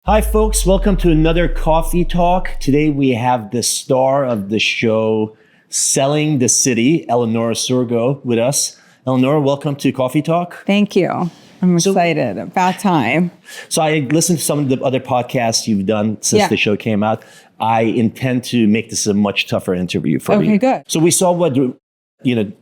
Hi, folks. Welcome to another Coffee Talk. Today we have the star of the show, Selling the City, Eleonora Srugo, with us. Eleonora, welcome to Coffee Talk. Thank you. I'm excited. About time. So I listened to some of the other podcasts you've done since the show came out. I intend to make this a much tougher interview for you. Okay, good. So we saw what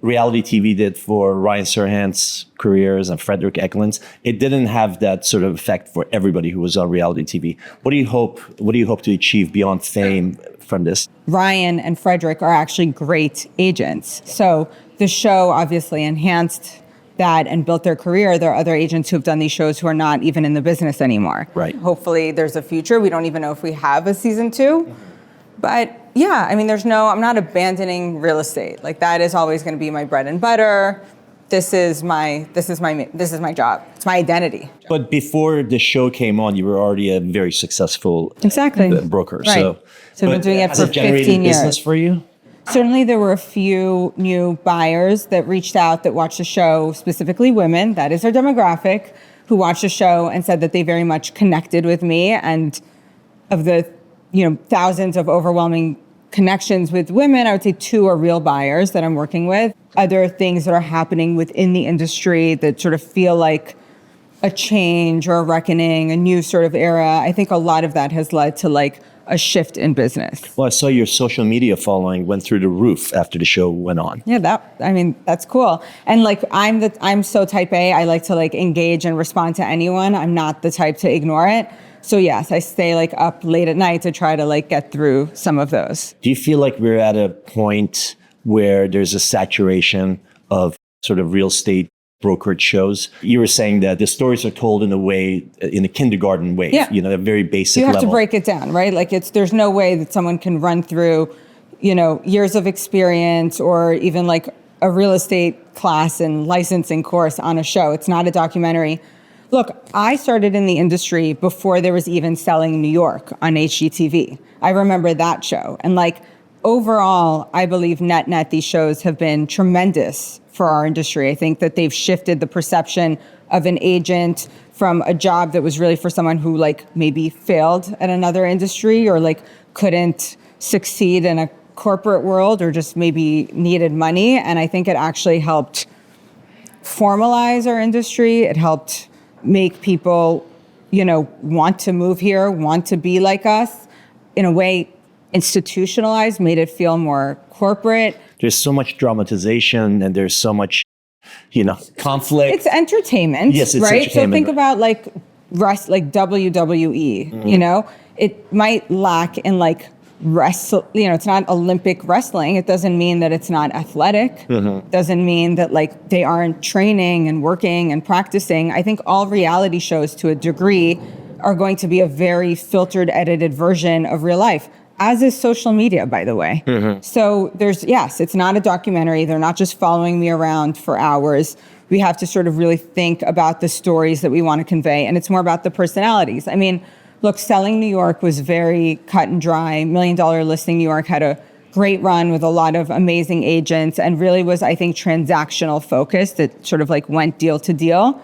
reality TV did for Ryan Serhant's careers and Frederick Eklund's. It didn't have that sort of effect for everybody who was on reality TV. What do you hope to achieve beyond fame from this? Ryan and Frederick are actually great agents. So the show obviously enhanced that and built their career. There are other agents who've done these shows who are not even in the business anymore. Right. Hopefully there's a future. We don't even know if we have a season 2. But yeah, I mean, I'm not abandoning real estate. Like, that is always going to be my bread and butter. This is my job. It's my identity. But before the show came on, you were already a very successful broker. Right. So I've been doing it for 15 years. Business for you? Certainly there were a few new buyers that reached out that watched the show, specifically women, that is our demographic, who watched the show and said that they very much connected with me. And of the thousands of overwhelming connections with women, I would say 2 are real buyers that I'm working with. Other things that are happening within the industry that sort of feel like a change or a reckoning, a new sort of era. I think a lot of that has led to like a shift in business. Well, I saw your social media following went through the roof after the show went on. Yeah, that's cool. And like I'm so type A. I like to like engage and respond to anyone. I'm not the type to ignore it. So yes, I stay like up late at night to try to like get through some of those. Do you feel like we're at a point where there's a saturation of sort of real estate brokerage shows? You were saying that the stories are told in a kindergarten way, a very basic level. You have to break it down, right? Like there's no way that someone can run through, years of experience or even like a real estate class and licensing course on a show. It's not a documentary. Look, I started in the industry before there was even Selling New York on HGTV. I remember that show. And like overall, I believe net, these shows have been tremendous for our industry. I think that they've shifted the perception of an agent from a job that was really for someone who like maybe failed at another industry or like couldn't succeed in a corporate world or just maybe needed money. And I think it actually helped formalize our industry. It helped make people, want to move here, want to be like us. In a way, institutionalized, made it feel more corporate. There's so much dramatization and there's so much, conflict. It's entertainment, yes, it's right? entertainment. So think about like WWE, it might lack in like it's not Olympic wrestling. It doesn't mean that it's not athletic. Mm-hmm. Doesn't mean that like they aren't training and working and practicing. I think all reality shows to a degree are going to be a very filtered, edited version of real life, as is social media, by the way. Mm-hmm. So it's not a documentary. They're not just following me around for hours. We have to sort of really think about the stories that we want to convey. And it's more about the personalities. I mean, look, Selling New York was very cut and dry. $1 Million Listing New York had a great run with a lot of amazing agents and really was, I think, transactional focused. It sort of like went deal to deal.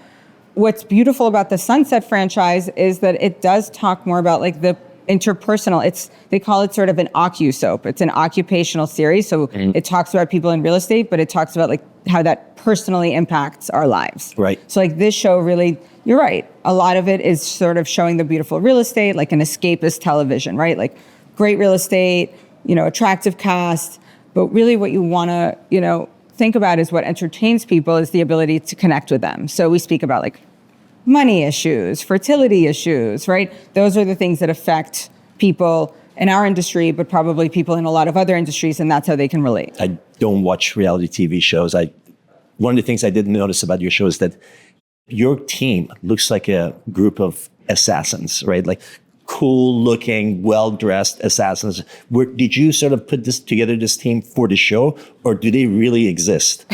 What's beautiful about the Sunset franchise is that it does talk more about like the interpersonal. They call it sort of an occu-soap. It's an occupational series. So it talks about people in real estate, but it talks about like how that personally impacts our lives. Right. So like this show really, you're right. A lot of it is sort of showing the beautiful real estate, like an escapist television, right? Like great real estate, attractive cast. But really what you want to, think about is what entertains people is the ability to connect with them. So we speak about like money issues, fertility issues, right? Those are the things that affect people in our industry, but probably people in a lot of other industries, and that's how they can relate. I don't watch reality TV shows. One of the things I did notice about your show is that your team looks like a group of assassins, right? Like cool looking, well-dressed assassins. Did you sort of put this team for the show, or do they really exist?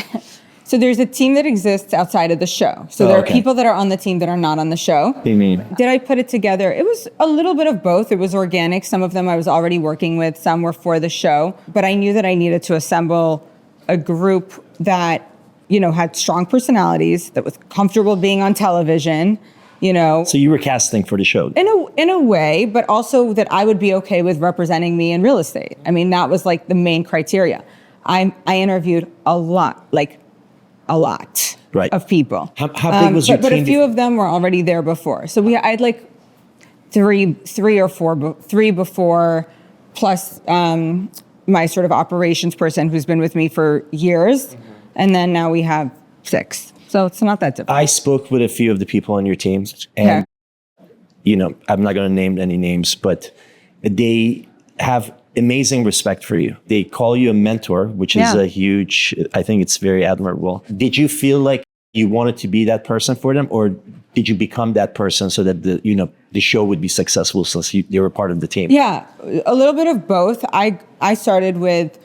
So there's a team that exists outside of the show. So there are people that are on the team that are not on the show. What do you mean? Did I put it together? It was a little bit of both. It was organic. Some of them I was already working with. Some were for the show. But I knew that I needed to assemble a group that, had strong personalities, that was comfortable being on television, So you were casting for the show. In a way, but also that I would be okay with representing me in real estate. I mean, that was like the main criteria. I interviewed a lot Right. of people. How big was your but team? a few of them were already there before. So I had like three before, plus my sort of operations person who's been with me for years. And then now we have 6. So it's not that difficult. I spoke with a few of the people on your team, and I'm not going to name any names, but they have amazing respect for you. They call you a mentor, which is a huge, I think it's very admirable. Did you feel like you wanted to be that person for them, or did you become that person so that the show would be successful since they were part of the team? Yeah, a little bit of both. I started with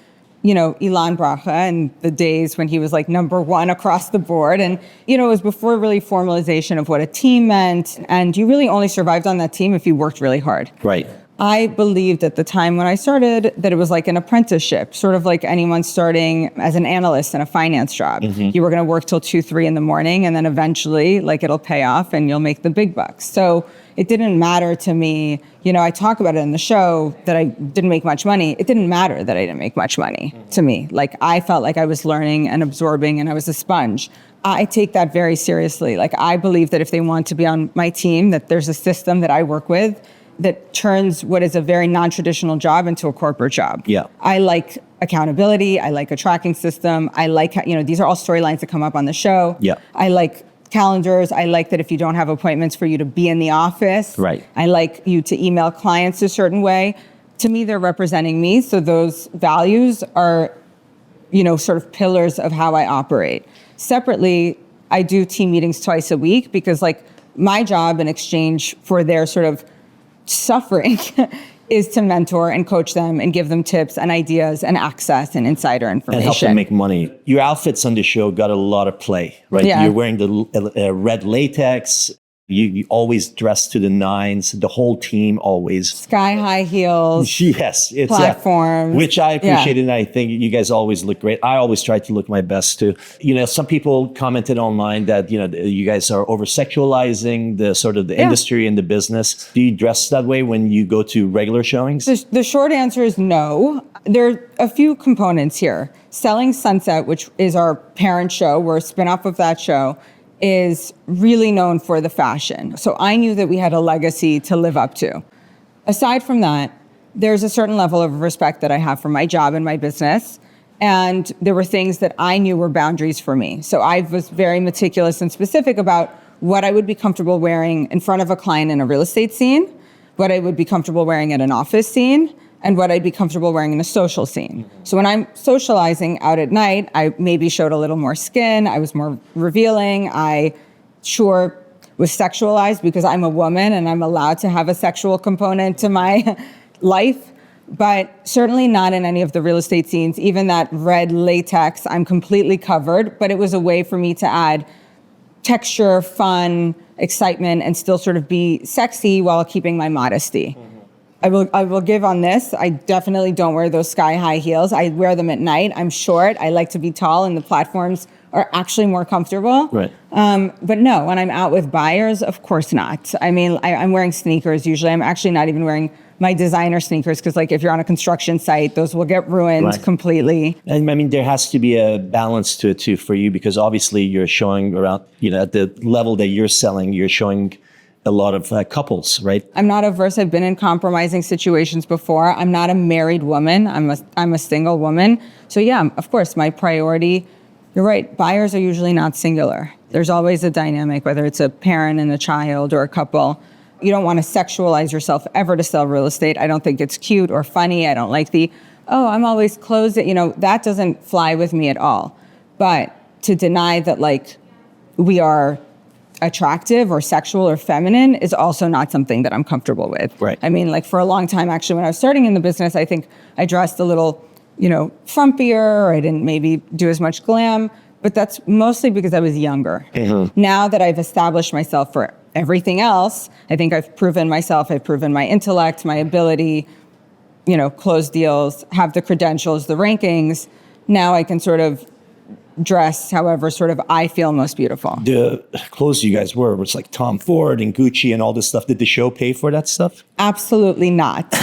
Ilan Bracha in the days when he was like #1 across the board. And, it was before really formalization of what a team meant. And you really only survived on that team if you worked really hard. Right. I believed at the time when I started that it was like an apprenticeship, sort of like anyone starting as an analyst in a finance job. You were going to work till 2, 3 in the morning, and then eventually like it'll pay off and you'll make the big bucks. So it didn't matter to me. I talk about it in the show that I didn't make much money. It didn't matter that I didn't make much money to me. Like I felt like I was learning and absorbing and I was a sponge. I take that very seriously. Like I believe that if they want to be on my team, that there's a system that I work with that turns what is a very non-traditional job into a corporate job. Yeah. I like accountability. I like a tracking system. I like, these are all storylines that come up on the show. Yeah. I like calendars. I like that if you don't have appointments for you to be in the office. Right. I like you to email clients a certain way. To me, they're representing me. So those values are, sort of pillars of how I operate. Separately, I do team meetings twice a week because like my job in exchange for their sort of suffering is to mentor and coach them and give them tips and ideas and access and insider information. And help them make money. Your outfits on the show got a lot of play, right? Yeah. You're wearing the red latex. You always dress to the nines. The whole team always. Sky high heels. Yes. It's platforms. Which I appreciate, and I think you guys always look great. I always try to look my best too. Some people commented online that, you guys are over-sexualizing the sort of the industry and the business. Do you dress that way when you go to regular showings? The short answer is no. There are a few components here. Selling Sunset, which is our parent show, we're a spin-off of that show, is really known for the fashion. So I knew that we had a legacy to live up to. Aside from that, there's a certain level of respect that I have for my job and my business. And there were things that I knew were boundaries for me. So I was very meticulous and specific about what I would be comfortable wearing in front of a client in a real estate scene, what I would be comfortable wearing at an office scene, and what I'd be comfortable wearing in a social scene. So when I'm socializing out at night, I maybe showed a little more skin, I was more revealing, I sure was sexualized because I'm a woman and I'm allowed to have a sexual component to my life, but certainly not in any of the real estate scenes. Even that red latex, I'm completely covered, but it was a way for me to add texture, fun, excitement, and still sort of be sexy while keeping my modesty. I will give on this. I definitely don't wear those sky-high heels. I wear them at night. I'm short. I like to be tall, and the platforms are actually more comfortable. Right. But no, when I'm out with buyers, of course not. I mean, I'm wearing sneakers usually. I'm actually not even wearing my designer sneakers because, like, if you're on a construction site, those will get ruined completely. And I mean, there has to be a balance to it too for you, because obviously you're showing around, at the level that you're selling, you're showing a lot of couples, right? I'm not averse. I've been in compromising situations before. I'm not a married woman. I'm a single woman. So yeah, of course, my priority, you're right, buyers are usually not singular. There's always a dynamic, whether it's a parent and a child or a couple. You don't want to sexualize yourself ever to sell real estate. I don't think it's cute or funny. I don't like I'm always closed. That doesn't fly with me at all. But to deny that we are attractive or sexual or feminine is also not something that I'm comfortable with. Right. I mean, for a long time, actually, when I was starting in the business, I think I dressed a little, frumpier, or I didn't maybe do as much glam, but that's mostly because I was younger. Mm-hmm. Now that I've established myself for everything else, I think I've proven myself, I've proven my intellect, my ability, close deals, have the credentials, the rankings. Now I can sort of dress however sort of I feel most beautiful. The clothes you guys wore was like Tom Ford and Gucci and all this stuff. Did the show pay for that stuff? Absolutely not.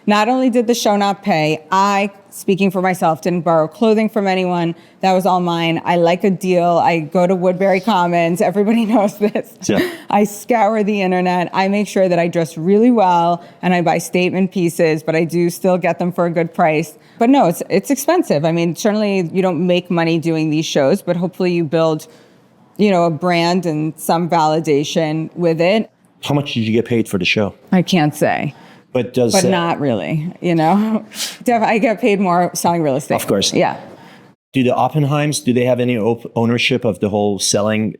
Not only did the show not pay, I, speaking for myself, didn't borrow clothing from anyone. That was all mine. I like a deal. I go to Woodbury Commons. Everybody knows this. Yeah. I scour the internet. I make sure that I dress really well and I buy statement pieces, but I do still get them for a good price. But no, it's expensive. I mean, certainly you don't make money doing these shows, but hopefully you build, a brand and some validation with it. How much did you get paid for the show? I can't say. But not really, I get paid more selling real estate. Of course. Yeah. Do the Oppenheims, do they have any ownership of the whole selling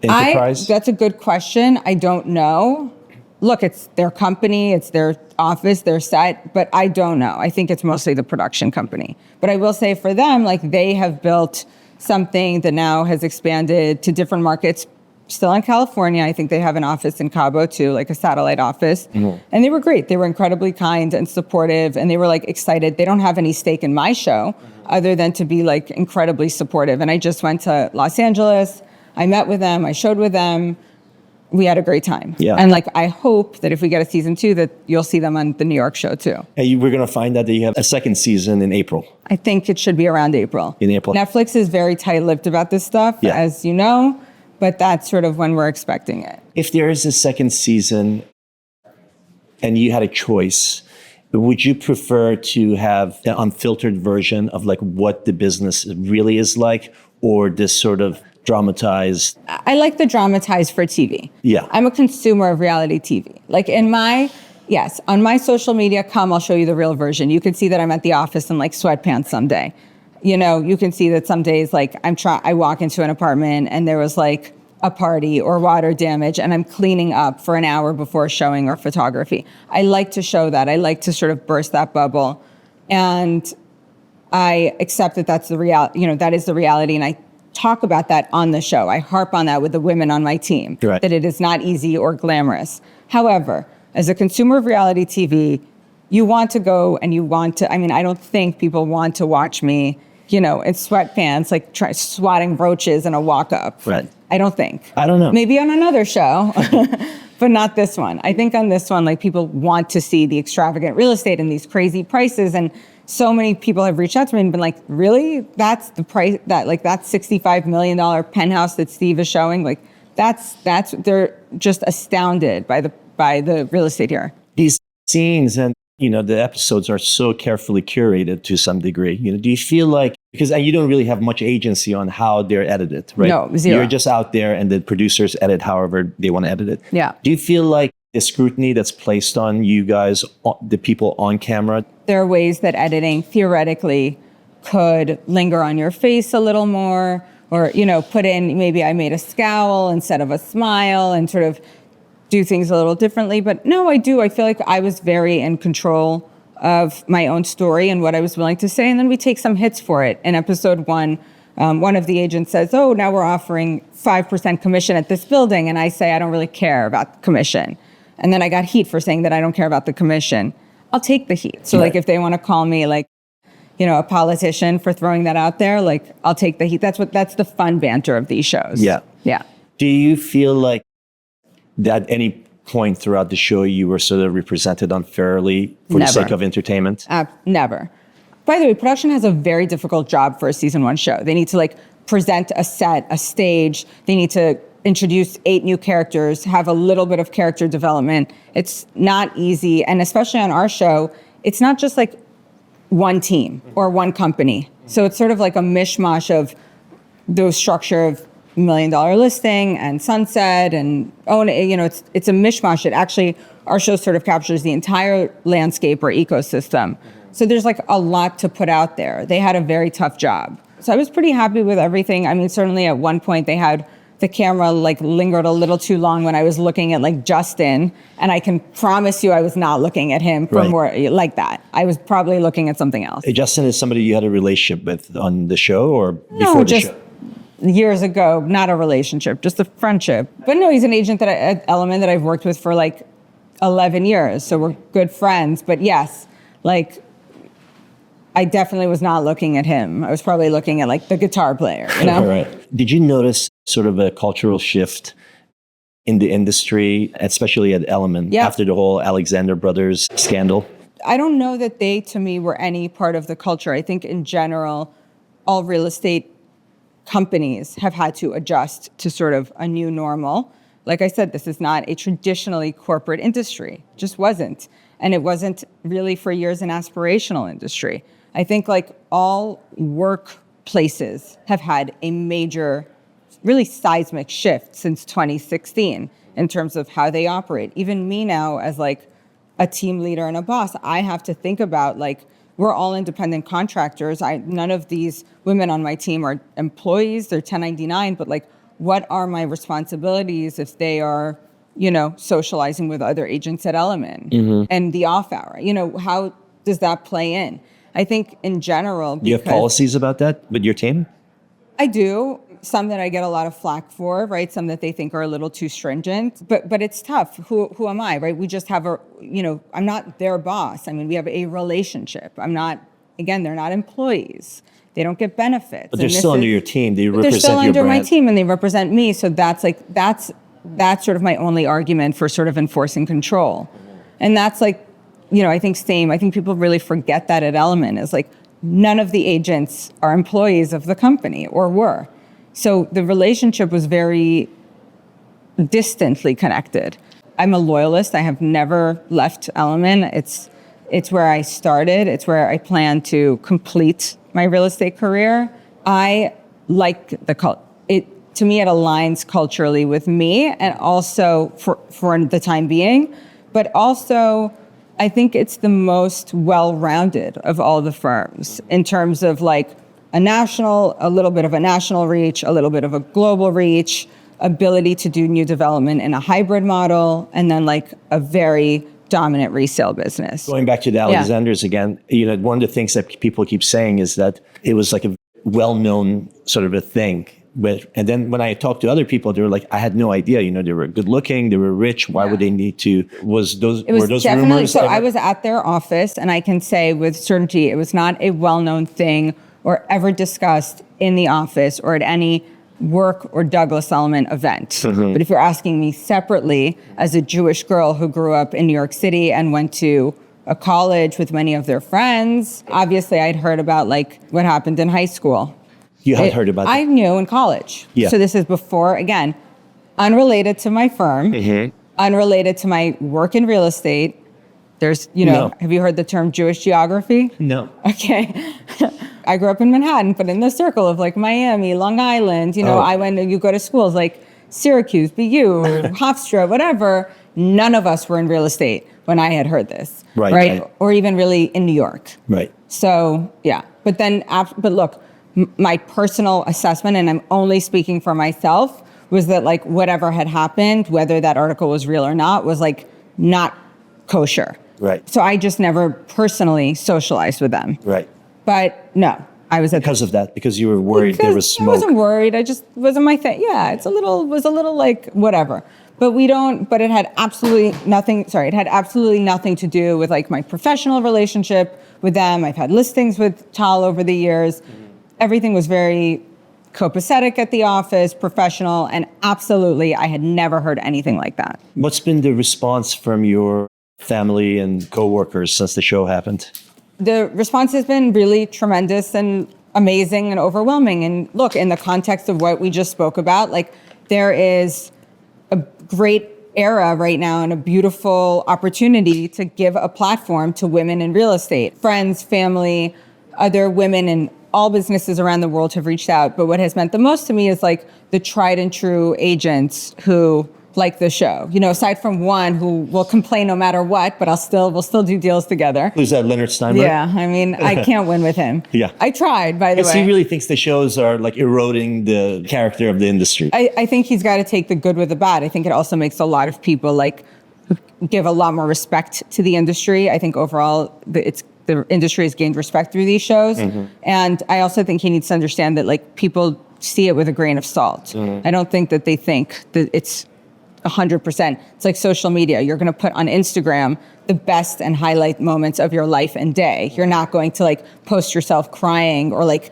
enterprise? That's a good question. I don't know. Look, it's their company, it's their office, their set, but I don't know. I think it's mostly the production company. But I will say for them, they have built something that now has expanded to different markets. Still in California. I think they have an office in Cabo too, like a satellite office. Mm-hmm. And they were great. They were incredibly kind and supportive, and they were excited. They don't have any stake in my show other than to be incredibly supportive. And I just went to Los Angeles. I met with them. I showed with them. We had a great time. Yeah. And I hope that if we get a season 2 that you'll see them on the New York show too. Hey, we're going to find out that you have a second season in April. I think it should be around April. In April. Netflix is very tight-lipped about this stuff, as you know. But that's sort of when we're expecting it. If there is a second season and you had a choice, would you prefer to have an unfiltered version of what the business really is like, or this sort of dramatized? I like the dramatized for TV. Yeah. I'm a consumer of reality TV. On my social media, I'll show you the real version. You can see that I'm at the office in sweatpants someday. You can see that some days, I walk into an apartment and there was a party or water damage and I'm cleaning up for an hour before showing or photography. I like to show that. I like to sort of burst that bubble. And I accept that that's the reality, that is the reality. And I talk about that on the show. I harp on that with the women on my team, right, that it is not easy or glamorous. However, as a consumer of reality TV, you want to go and I don't think people want to watch me in sweatpants, swatting roaches in a walk-up. Right. I don't think. I don't know. Maybe on another show, but not this one. I think on this one, people want to see the extravagant real estate and these crazy prices. And so many people have reached out to me and been really? That's the price, that $65 million penthouse that Steve is showing? They're just astounded by the real estate here. These scenes and the episodes are so carefully curated to some degree. Do you feel because you don't really have much agency on how they're edited, right? No, zero. You're just out there and the producers edit however they want to edit it. Yeah. Do you feel the scrutiny that's placed on you guys, the people on camera? There are ways that editing theoretically could linger on your face a little more, or, put in, maybe I made a scowl instead of a smile and sort of do things a little differently. But no, I do. I feel like I was very in control of my own story and what I was willing to say. And then we take some hits for it. In episode 1, one of the agents says, oh, now we're offering 5% commission at this building. And I say, I don't really care about commission. And then I got heat for saying that I don't care about the commission. I'll take the heat. So right, if they want to call me a politician for throwing that out there, I'll take the heat. That's the fun banter of these shows. Yeah. Yeah. Do you feel that at any point throughout the show you were sort of represented unfairly for the sake of entertainment? Never. By the way, production has a very difficult job for a season 1 show. They need to present a set, a stage. They need to introduce 8 new characters, have a little bit of character development. It's not easy. And especially on our show, it's not just one team or one company. So it's sort of a mishmash of the structure of $1 million listing and Sunset and it's a mishmash. It actually, our show sort of captures the entire landscape or ecosystem. So there's a lot to put out there. They had a very tough job. So I was pretty happy with everything. I mean, certainly at one point they had the camera lingered a little too long when I was looking at Justin, and I can promise you I was not looking at him for more like that. I was probably looking at something else. Justin is somebody you had a relationship with on the show or before the show? Years ago, not a relationship, just a friendship. But no, he's an agent at Elliman that I've worked with for 11 years. So we're good friends. But yes, I definitely was not looking at him. I was probably looking at like the guitar player, you know? Right. Did you notice sort of a cultural shift in the industry, especially at Elliman, after the whole Alexander Brothers scandal? I don't know that they, to me, were any part of the culture. I think in general, all real estate companies have had to adjust to sort of a new normal. Like I said, this is not a traditionally corporate industry. It just wasn't. And it wasn't really for years an aspirational industry. I think like all workplaces have had a major, really seismic shift since 2016 in terms of how they operate. Even me now as like a team leader and a boss, I have to think about like, we're all independent contractors. None of these women on my team are employees, they're 1099, but like, what are my responsibilities if they are, you know, socializing with other agents at Elliman and the off hour? You know, how does that play in? I think in general, Do you have policies about that with your team? I do. Some that I get a lot of flack for, right? Some that they think are a little too stringent, but it's tough. Who am I, right? We just have I'm not their boss. I mean, we have a relationship. Again, they're not employees. They don't get benefits. But they're still under your team. They represent your brand. They're still under my team and they represent me. So that's sort of my only argument for sort of enforcing control. And that's like, I think people really forget that at Elliman is like, none of the agents are employees of the company or were. So the relationship was very distantly connected. I'm a loyalist. I have never left Elliman. It's where I started. It's where I plan to complete my real estate career. I like the culture. To me, it aligns culturally with me and also for the time being, but also I think it's the most well-rounded of all the firms in terms of like a little bit of a national reach, a little bit of a global reach, ability to do new development in a hybrid model, and then like a very dominant resale business. Going back to the Alexanders again, one of the things that people keep saying is that it was like a well-known sort of a thing. And then when I talked to other people, they were like, I had no idea, they were good looking, they were rich. Why would they need to, were those rumors? So I was at their office and I can say with certainty, it was not a well-known thing or ever discussed in the office or at any work or Douglas Elliman event. But if you're asking me separately as a Jewish girl who grew up in New York City and went to a college with many of their friends, obviously I'd heard about like what happened in high school. You had heard about that? I knew in college. Yeah. So this is before, again, unrelated to my firm, unrelated to my work in real estate. There's, No. Have you heard the term Jewish geography? No. Okay. I grew up in Manhattan, but in the circle of like Miami, Long Island, you go to schools like Syracuse, BU, Hofstra, whatever. None of us were in real estate when I had heard this. Right. Or even really in New York. Right. So, yeah. But look, my personal assessment, and I'm only speaking for myself, was that like whatever had happened, whether that article was real or not, was like not kosher. Right. So I just never personally socialized with them. Right. But no, I was because of that, because you were worried there was smoke. I wasn't worried. I just wasn't my thing. Yeah, was a little like whatever. But it had absolutely nothing to do with like my professional relationship with them. I've had listings with Tal over the years. Everything was very copacetic at the office, professional, and absolutely, I had never heard anything like that. What's been the response from your family and coworkers since the show happened? The response has been really tremendous and amazing and overwhelming. And look, in the context of what we just spoke about, like there is a great era right now and a beautiful opportunity to give a platform to women in real estate. Friends, family, other women in all businesses around the world have reached out. But what has meant the most to me is like the tried and true agents who like the show, aside from one who will complain no matter what, but we'll still do deals together. Who's that, Leonard Steinberg? Yeah, I mean, I can't win with him. Yeah. I tried, by the way. He really thinks the shows are like eroding the character of the industry. I think he's got to take the good with the bad. I think it also makes a lot of people like give a lot more respect to the industry. I think overall the industry has gained respect through these shows. And I also think he needs to understand that like people see it with a grain of salt. I don't think that they think that it's 100%. It's like social media. You're going to put on Instagram the best and highlight moments of your life and day. You're not going to like post yourself crying or like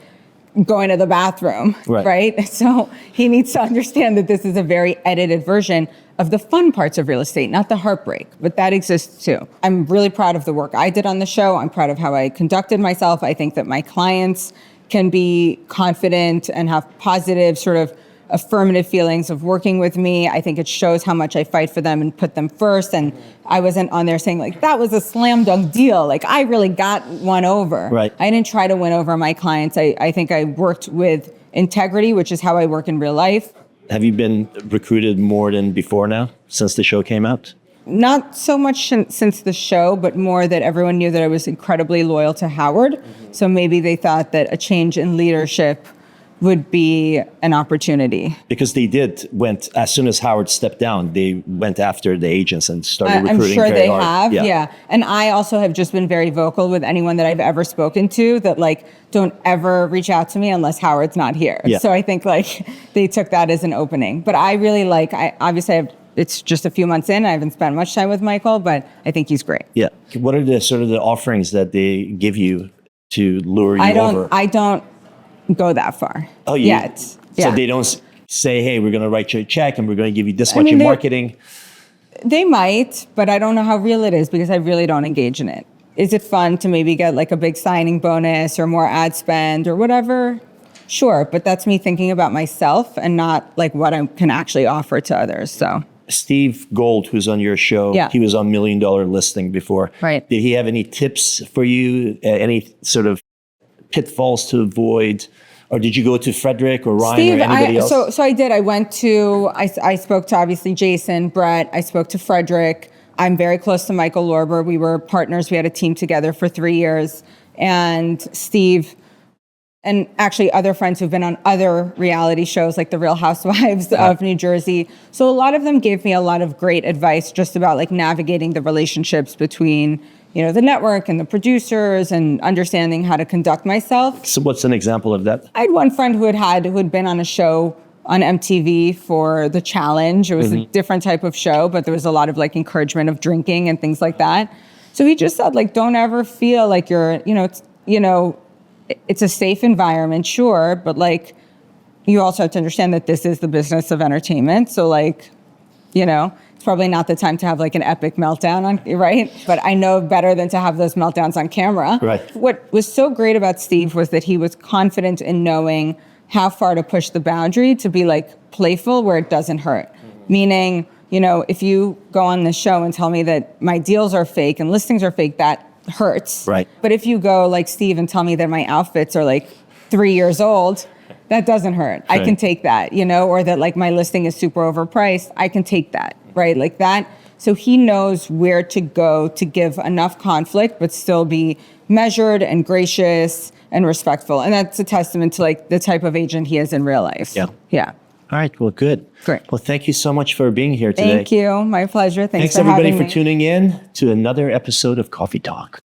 going to the bathroom, right? So he needs to understand that this is a very edited version of the fun parts of real estate, not the heartbreak, but that exists too. I'm really proud of the work I did on the show. I'm proud of how I conducted myself. I think that my clients can be confident and have positive sort of affirmative feelings of working with me. I think it shows how much I fight for them and put them first. And I wasn't on there saying like, that was a slam dunk deal. Like I really got one over. Right. I didn't try to win over my clients. I think I worked with integrity, which is how I work in real life. Have you been recruited more than before now since the show came out? Not so much since the show, but more that everyone knew that I was incredibly loyal to Howard. So maybe they thought that a change in leadership would be an opportunity. Because they went as soon as Howard stepped down, they went after the agents and started recruiting. I'm sure very they hard. have, yeah. And I also have just been very vocal with anyone that I've ever spoken to that like, don't ever reach out to me unless Howard's not here. Yeah. So I think like they took that as an opening. But I really like, it's just a few months in, I haven't spent much time with Michael, but I think he's great. Yeah. What are the sort of the offerings that they give you to lure you over? I don't go that far yet. So they don't say, hey, we're going to write you a check and we're going to give you this much in marketing? They might, but I don't know how real it is because I really don't engage in it. Is it fun to maybe get like a big signing bonus or more ad spend or whatever? Sure, but that's me thinking about myself and not like what I can actually offer to others. So Steve Gold, who's on your show, he was on $1 Million Listing before. Right. Did he have any tips for you? Any sort of pitfalls to avoid? Or did you go to Frederick or Ryan Steve, or anybody else? So I did. I went to, I spoke to obviously Jason, Brett. I spoke to Frederick. I'm very close to Michael Lorber. We were partners. We had a team together for 3 years. And Steve, and actually other friends who've been on other reality shows like The Real Housewives of New Jersey. So a lot of them gave me a lot of great advice just about like navigating the relationships between, you know, the network and the producers and understanding how to conduct myself. So what's an example of that? I had one friend who had been on a show on MTV for The Challenge. It was a different type of show, but there was a lot of like encouragement of drinking and things like that. So he just said like, don't ever feel like you're, it's a safe environment, sure, but like you also have to understand that this is the business of entertainment. So like, it's probably not the time to have like an epic meltdown right? But I know better than to have those meltdowns on camera. Right. What was so great about Steve was that he was confident in knowing how far to push the boundary to be like playful where it doesn't hurt. Meaning, if you go on the show and tell me that my deals are fake and listings are fake, that hurts. Right. But if you go like Steve and tell me that my outfits are like 3 years old, that doesn't hurt. I can take that, or that like my listing is super overpriced. I can take that, right? Like that. So he knows where to go to give enough conflict, but still be measured and gracious and respectful. And that's a testament to like the type of agent he is in real life. Yeah. Yeah. All right. Well, good. Great. Well, thank you so much for being here today. Thank you. My pleasure. Thanks for everybody having for me. tuning in to another episode of Coffee Talk.